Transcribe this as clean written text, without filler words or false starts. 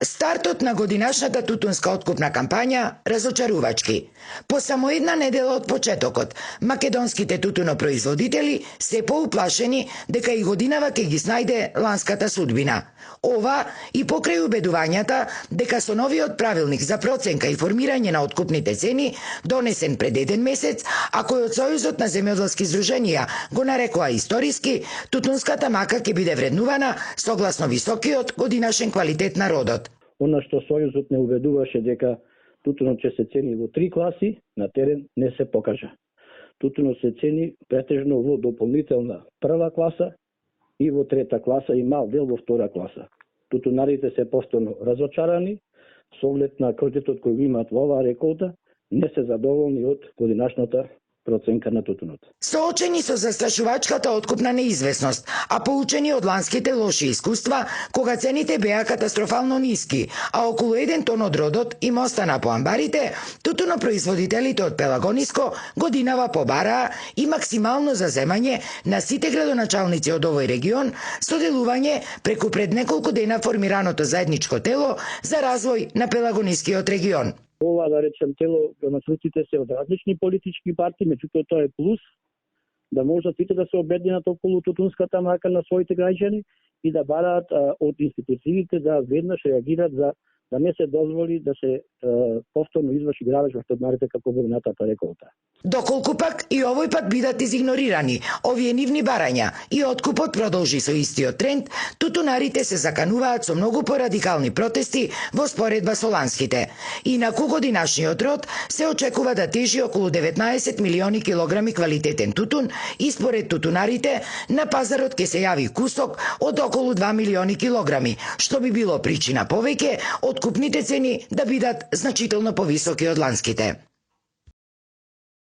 Стартот на годинашната тутунска откупна кампања разочарувачки. По само една недела од почетокот, македонските тутунопроизводители се поуплашени дека и годинава ќе ги снајде ланската судбина. Ова и покрај убедувањата дека со новиот правилник за проценка и формирање на откупните цени, донесен пред еден месец, а кој од Сојузот на земјоделски здруженија го нарекува историски, тутунската мака ќе биде вреднувана согласно високиот годинашен квалитет на родот. Она што Сојузот не убедуваше дека тутунот ќе се цени во 3 класи, на терен не се покажа. Тутунот се цени претежно во дополнителна прва класа и во трета класа и мал дел во втора класа. Тутунарите се повторно разочарани, со оглед на квалитетот кој го имаат во оваа реколта, не се задоволни од годинашната проценка на тутунот. Соочени со застрашувачката откупна неизвестност, а поучени од ланските лоши искуства, кога цените беа катастрофално ниски, а околу 1 тон од родот им остана по амбарите, тутунопроизводителите од Пелагониско годинава побараа и максимално заземање на сите градоначалници од овој регион, со делување преку пред неколку дена формираното заедничко тело за развој на Пелагонискиот регион. Ова, да речем, тело, градоначалниците се од различни политички партии, меѓутоа тоа е плюс да можат сите да се обединат околу тутунската мака на своите граѓани и да бараат од институциите да веднаш реагираат за да не се дозволи да се повторно изврши грабеж во тутунарите како во минатата реколта. Доколку пак и овој пат бидат изигнорирани овие нивни барања и откупот продолжи со истиот тренд, тутунарите се закануваат со многу порадикални протести во споредба со ланските. Инаку годинашниот род се очекува да тежи околу 19 милиони килограми квалитетен тутун и според тутунарите на пазарот ќе се јави кусок од околу 2 милиони килограми, што би било причина повеќе откупните цени да бидат значително повисоки од ланските.